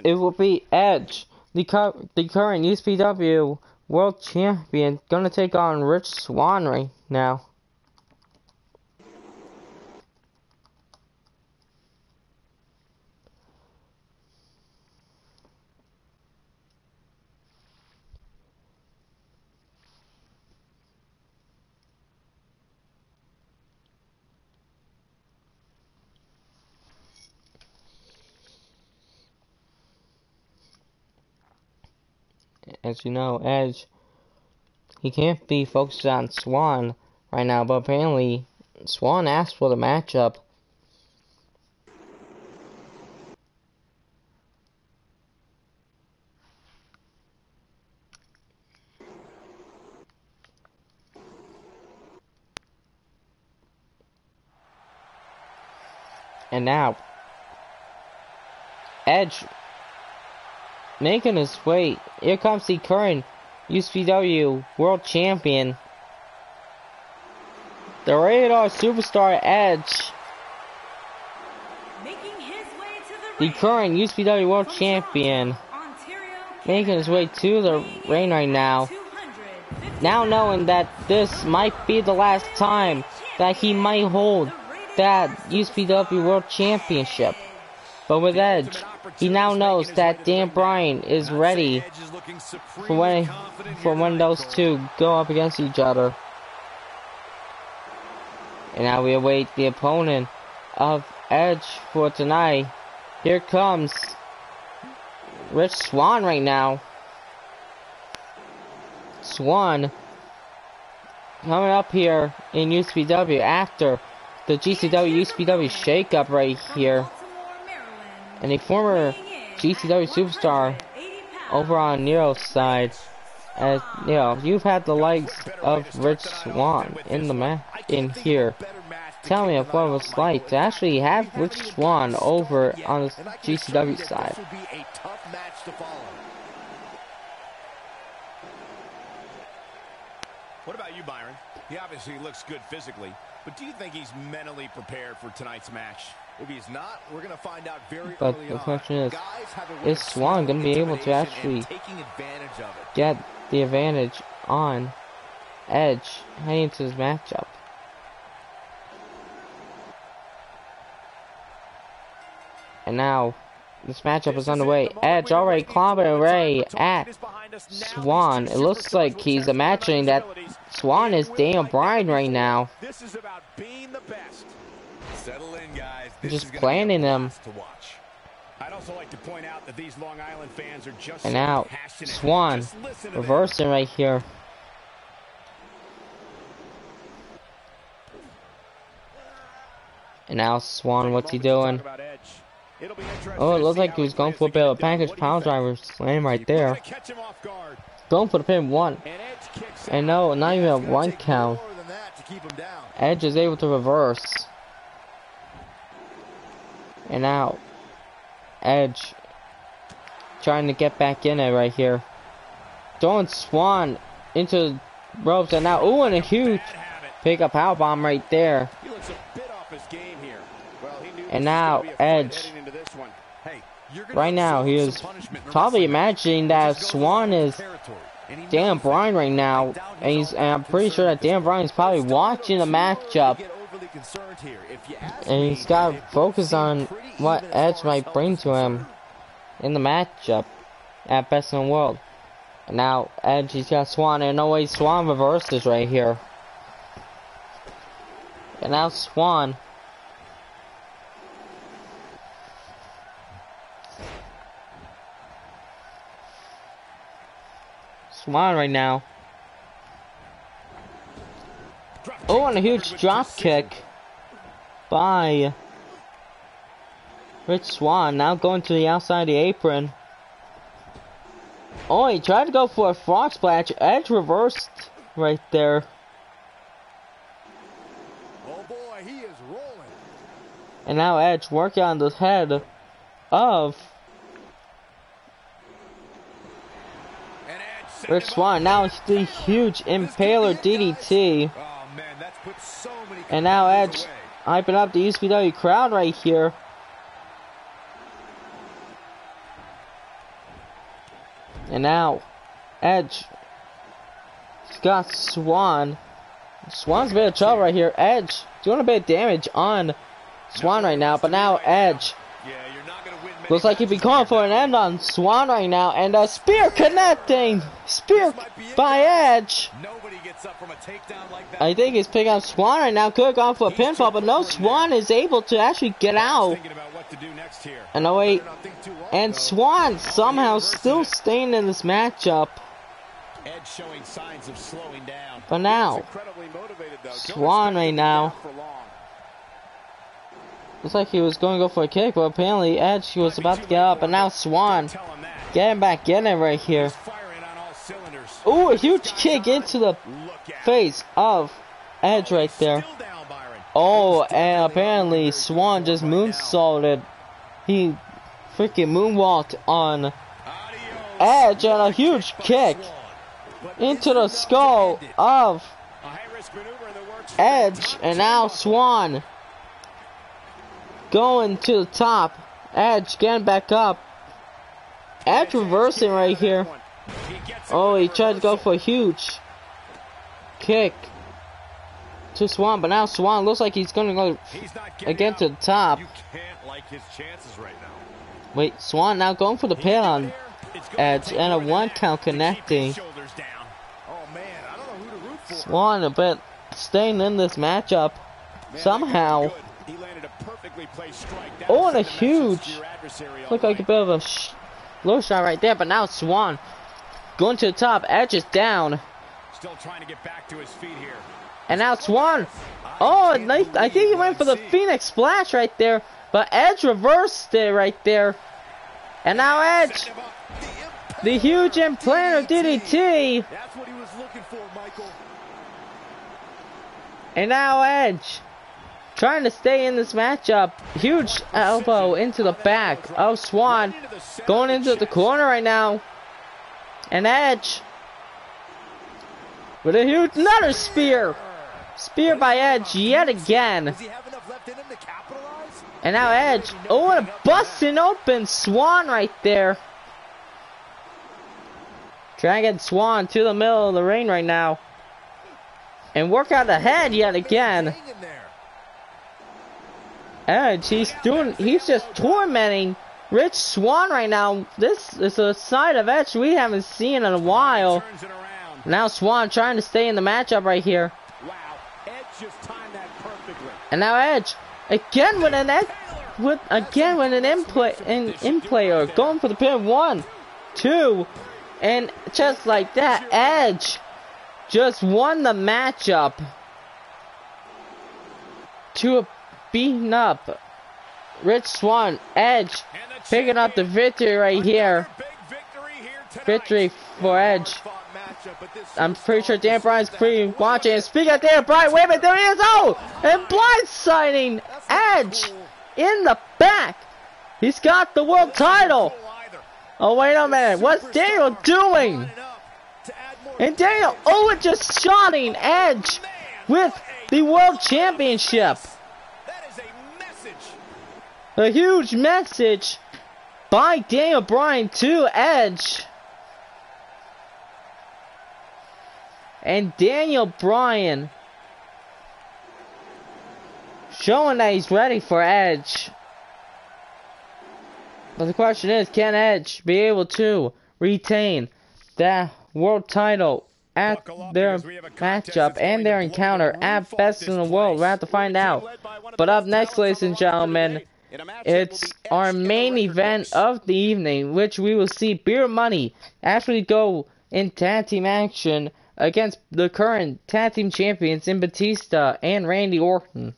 A: it will be Edge, the current UCPW World Champion, gonna take on Rich Swann right now. As you know, Edge, he can't be focused on Swann right now, but apparently Swann asked for the matchup. And now, Edge making his way. Here comes the current UCPW World Champion, the Rated R Superstar Edge.
D: Making his way to
A: the
D: ring
A: current UCPW World
D: from
A: Champion,
D: Toronto, Ontario,
A: making his way to the ring right now.
D: 250
A: Now knowing that this might be the last time that he might hold that UCPW World Championship. But with Edge, he now knows that Dan Bryan is ready for when those two go up against each other. And now we await the opponent of Edge for tonight. Here comes Rich Swann right now. Swann coming up here in UCPW after the GCW UCPW shakeup right here. And a former GCW superstar over on Nero's side. As you know, you've had the likes of Rich Swann in the in here. Tell me of what it was like to actually have Rich Swann over on the GCW side.
C: What about you, Byron? He obviously looks good physically, but do you think he's mentally prepared for tonight's match? If he's not, we're going to find out very early on.
A: But the question is Swann going to be able to actually get the advantage on Edge heading into this matchup? And now, this matchup is underway. Edge already clobbering Ray at Swann. It looks like he's imagining that Swann is Dan Bryan right now.
C: This is about being the best. Settle in, guys.
A: Just planning them.
C: I'd also like to point out that these Long Island fans are just
A: and now, Swann reversing right here. And now Swann, what's he doing? Oh, it looked like he was going for a bit of a package power driver slam right there. Going for the pin, one. And no, not even a one count. Edge is able to reverse. And now, Edge trying to get back in it right here. Throwing Swann into the ropes, and now, ooh, and a huge pickup powerbomb right there. And now, Edge, right now, he is probably imagining that Swann is Dan Bryan right now. And I'm pretty sure that Dan Bryan is probably watching the matchup. And he's got to focus on what Edge might bring to him in the matchup at Best in the World. And now, Edge, he's got Swann, and no way, Swann reverses right here. And now Swann. Swann right now. Oh, and a huge drop kick by Rich Swann. Now going to the outside of the apron. Oh, he tried to go for a frog splash. Edge reversed right there.
C: Oh boy, he is rolling.
A: And now Edge working on the head of Rich Swann. Now it's the huge Impaler DDT.
C: Oh man, that's put so many.
A: And now Edge hyping up the UCPW crowd right here. And now Edge got Swann. Swann's a bit of trouble right here. Edge doing a bit of damage on Swann right now, but now Edge looks like he'd be calling for an end on Swann right now, and a spear connecting. Spear by Edge.
C: Nobody gets up from a takedown like that.
A: I think he's picking up Swann right now. Could have gone for a pinfall, but no, Swann is able to actually get out. And oh wait, and Swann somehow still staying in this matchup.
C: Edge showing signs of slowing down.
A: But now, Swann right now. Looks like he was going to go for a kick, but apparently Edge was about to get up, and now Swann getting back in it right here. Ooh, a huge kick into the face of Edge right there. Oh, and apparently Swann just moonsaulted. He freaking moonwalked on Edge, and a huge kick into the skull of Edge, and now Swann going to the top. Edge getting back up. Edge reversing right here. Oh, he tried to go for a huge kick to Swan, but now Swan looks like he's going to go again to the top.
C: You can't like his chances right now.
A: Wait, Swan now going for the pin on Edge and a 1 count connecting. Swan a bit staying in this matchup somehow. Oh, and a huge, looked like a bit of a low shot right there, but now Swan going to the top. Edge is down.
C: Still trying to get back to his feet here.
A: And now Swan. Oh, I think he went for the Phoenix Splash right there, but Edge reversed it right there. And now Edge, the huge implanter DDT.
C: That's what he was looking for, Michael.
A: And now Edge trying to stay in this matchup. Huge elbow into the back of Swan. Going into the corner right now. And Edge with a huge, another spear. Spear by Edge yet again. And now Edge, oh, and a busting open Swan right there. Trying to get Swan to the middle of the ring right now. And work out the head yet again. Edge, he's just tormenting Rich Swan right now. This is a side of Edge we haven't seen in a while. Now Swan trying to stay in the matchup right here.
C: Wow, Edge just timed that perfectly.
A: And now Edge again with an in player going for the pin. 1, 2, and just like that, Edge just won the matchup to a beaten up Rich Swan. Edge picking up the victory right here. Victory for Edge. I'm pretty sure Dan Bryan's watching. And speaking of Dan Bryan, wait a minute, there he is! Oh! And blindsiding Edge in the back. He's got the world title. Oh, wait a minute. What's Daniel doing? And Daniel Owen just shotting Edge with the world championship. A huge message by Daniel Bryan to Edge. And Daniel Bryan showing that he's ready for Edge. But the question is, can Edge be able to retain that world title at their matchup and their encounter at Best in the World? We'll have to find out. But up next, ladies and gentlemen, it's our main event of the evening, which we will see Beer Money actually go in tag team action against the current tag team champions in Batista and Randy Orton.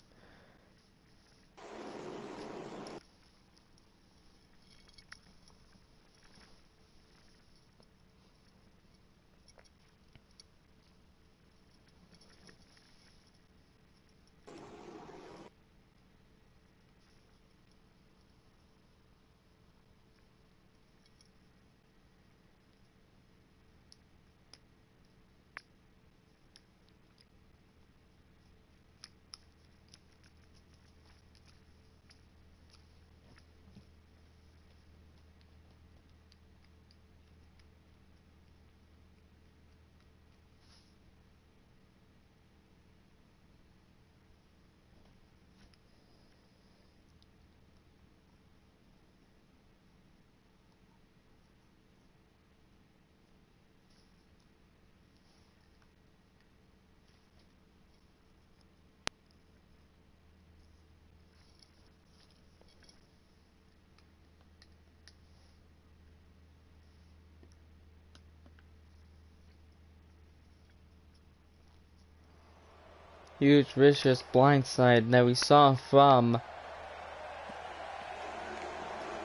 A: Huge vicious blindside that we saw from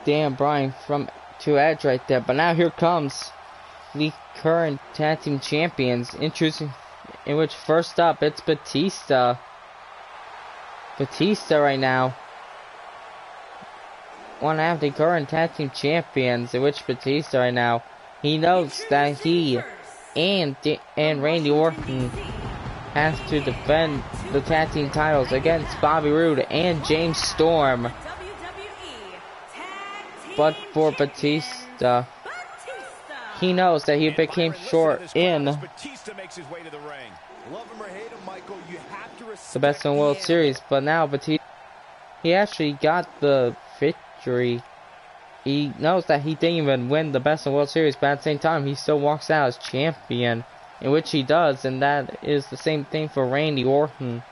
A: Dan Bryan to Edge right there. But now here comes the current tag team champions, introducing, in which first up it's Batista. Batista right now. One of the current tag team champions, in which Batista right now, he knows that he and Randy Orton has to defend the tag team titles against Bobby Roode and James Storm. but for Batista, he knows that he became short in the Best in the World Series, but now Batista, he actually got the victory. He knows that he didn't even win the Best in the World Series, but at the same time, he still walks out as champion, in which he does, and that is the same thing for Randy Orton.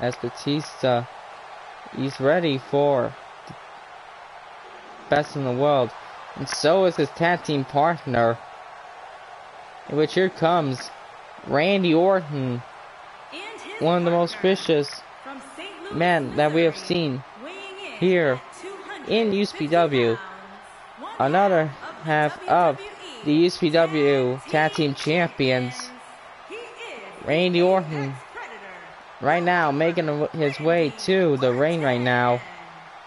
A: As Batista, he's ready for the Best in the World, and so is his tag team partner, in which here comes Randy Orton, one of the most vicious men that we have seen here in UCPW, another half of the UCPW Tag Team Champions, Randy Orton, right now making his way to the ring right now.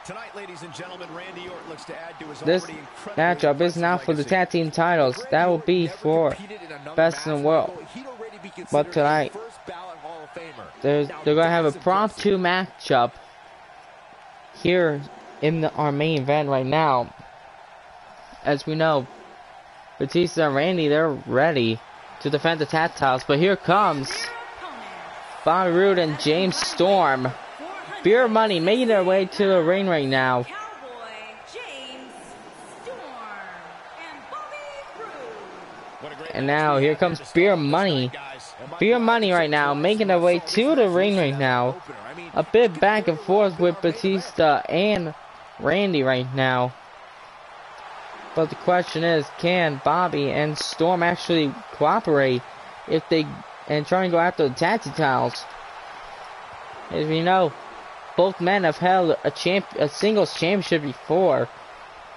C: Tonight, ladies and gentlemen, Randy Orton looks to add to his
A: This
C: already incredible
A: matchup is now for the tag team titles. That will be for Best in the World. But tonight, they're gonna have a impromptu matchup here in our main event right now. As we know, Batista and Randy, they're ready to defend the tag titles. But here comes Bobby Roode and James Storm, Beer Money, making their way to the ring right now. And now here comes Beer Money. Beer Money right now making their way to the ring right now. A bit back and forth with Batista and Randy right now. But the question is, can Bobby and Storm actually cooperate if they and try and go after the tag team titles? As we know, both men have held a singles championship before.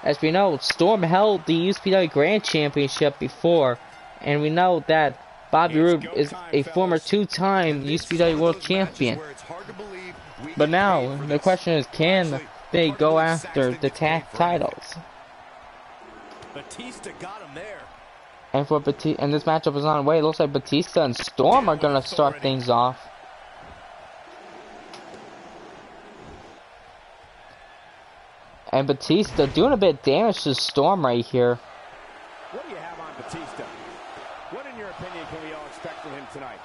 A: As we know, Storm held the UCPW Grand Championship before, and we know that Bobby Roode is a former two-time UCPW World Champion. But now the question is, can they go after the tag titles?
C: Batista got him there.
A: And for Batista, and this matchup is on the way. It looks like Batista and Storm are gonna start things off. And Batista doing a bit of damage to Storm right here.
C: What do you have on Batista? What, in your opinion, can we all expect from him tonight?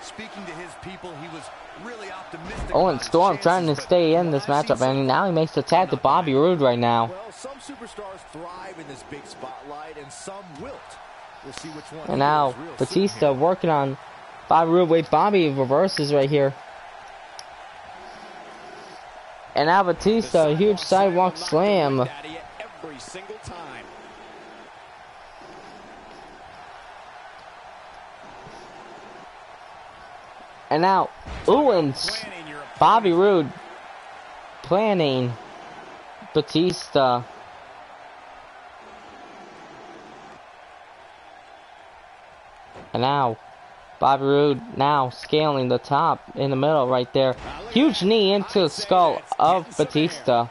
C: Speaking to his people, he was really optimistic.
A: Oh, and Storm trying to stay in this matchup, and now he makes the tag to Bobby Roode right now.
C: Well, some superstars thrive in this big spotlight, and some wilt. We'll see which one.
A: And now Batista working on Bobby Roode. Wait, Bobby reverses right here. And now Batista, a huge sidewalk slam.
C: Every single time.
A: And now Owens, Bobby Roode planning Batista. And now Bobby Roode now scaling the top in the middle right there. Huge knee into the skull of Batista.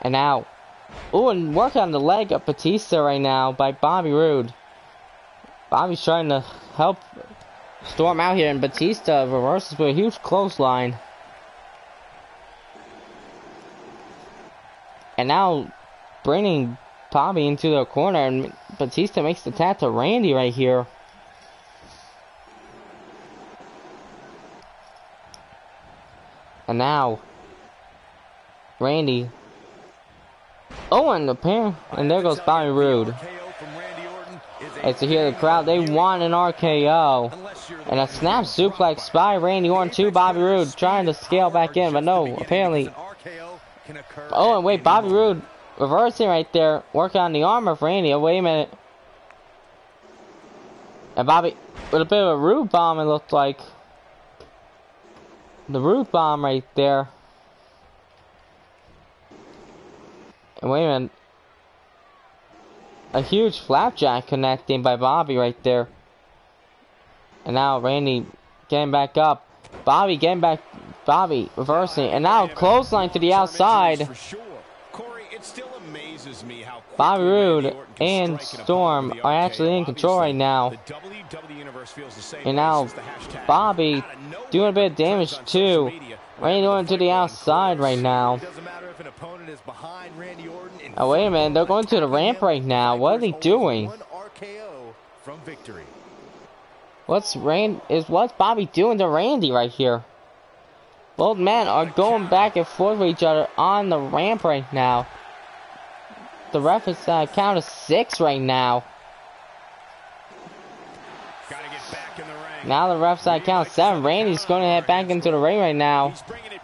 A: And now, ooh, and work on the leg of Batista right now by Bobby Roode. Bobby's trying to help Storm out here, and Batista reverses with a huge clothesline. And now bringing Bobby into the corner, and Batista makes the tap to Randy right here. And now Randy. Oh, and there goes Bobby Roode. As you hear the crowd, they want an RKO. And a snap suplex by Randy Orton to Bobby Roode, trying to scale back in, but no, apparently. Oh, and wait, Bobby Roode reversing right there, working on the arm of Randy. Oh, wait a minute. And Bobby with a bit of a root bomb, it looked like. The root bomb right there. And wait a minute. A huge flapjack connecting by Bobby right there. And now Randy getting back up. Bobby getting back. Bobby reversing. And now clothesline to the outside. Bobby Roode and Storm are actually in control right now.
C: universe feels the same
A: And
C: way
A: now
C: since the hashtag
A: Bobby
C: out of nowhere
A: doing a bit of damage
C: trends on social
A: too.
C: media
A: Randy
C: whenever
A: Orton to
C: fight
A: the
C: got
A: outside
C: close.
A: right now.
C: It doesn't matter if an opponent is behind Randy Orton in
A: Oh, wait a
C: front
A: minute,
C: of
A: they're
C: him,
A: going to the
C: attacking
A: ramp
C: him.
A: right now. What are they
C: Viper's always
A: doing?
C: one RKO from victory.
A: What's Bobby doing to Randy right here? Both men are going back and forth with each other on the ramp right now. The ref is count of 6 right now.
C: Gotta get back in the ring.
A: Now the ref's at count 7. Randy's going to head back into the ring right now.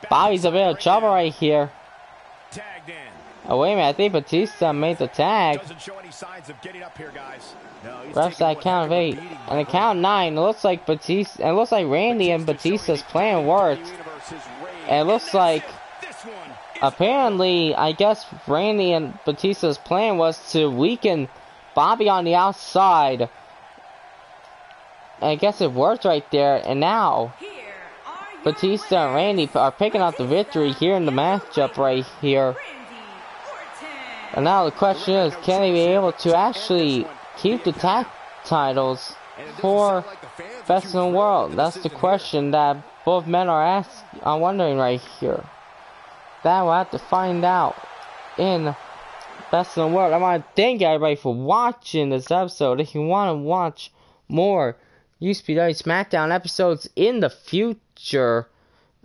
A: Bobby's a bit of trouble right here.
C: Tagged in.
A: Oh, wait a minute. I think Batista made the tag.
C: Doesn't show any signs of getting up here, guys. No, he's
A: Ref's
C: taking
A: at
C: one
A: count of
C: heck
A: 8.
C: a beating,
A: And at
C: Michael.
A: count 9, it looks like Batista. It looks like Randy and Batista's plan worked. And it looks like, apparently, I guess Randy and Batista's plan was to weaken Bobby on the outside. And I guess it worked right there. And now
D: Here are your
A: Batista and Randy are picking up the victory here in the matchup right here.
D: Randy Orton.
A: And now the question is, can they be able to actually keep the tag titles for Best in the World? That's the question that both men are wondering right here. That we'll have to find out in Best in the World. I want to thank everybody for watching this episode. If you want to watch more UCPW Smackdown episodes in the future,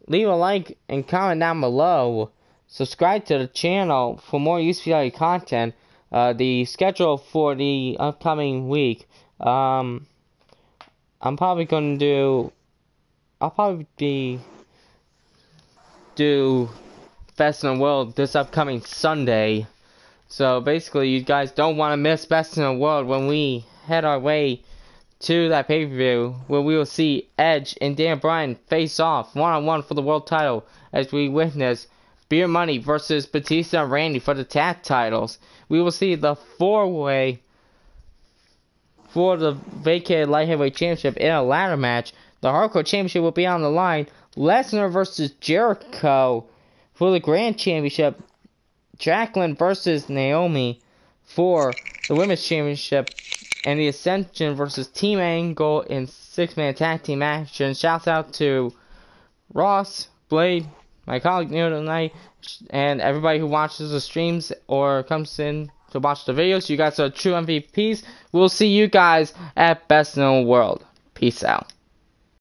A: leave a like and comment down below. Subscribe to the channel for more UCPW content. The schedule for the upcoming week. I'm probably gonna do. I'll probably do Best in the World this upcoming Sunday. So basically, you guys don't want to miss Best in the World when we head our way to that pay-per-view, where we will see Edge and Dan Bryan face off one-on-one for the world title as we witness Beer Money versus Batista and Randy for the tag titles. We will see the 4-way for the vacated light heavyweight championship in a ladder match. The hardcore championship will be on the line. Lesnar versus Jericho for the grand championship. Jacqueline versus Naomi for the women's championship. And the Ascension versus Team Angle in 6-man tag team action. Shouts out to Ross, Blade, my colleague Neil tonight, and everybody who watches the streams or comes in to watch the videos. You guys are true MVPs. We'll see you guys at Best in the World. Peace out.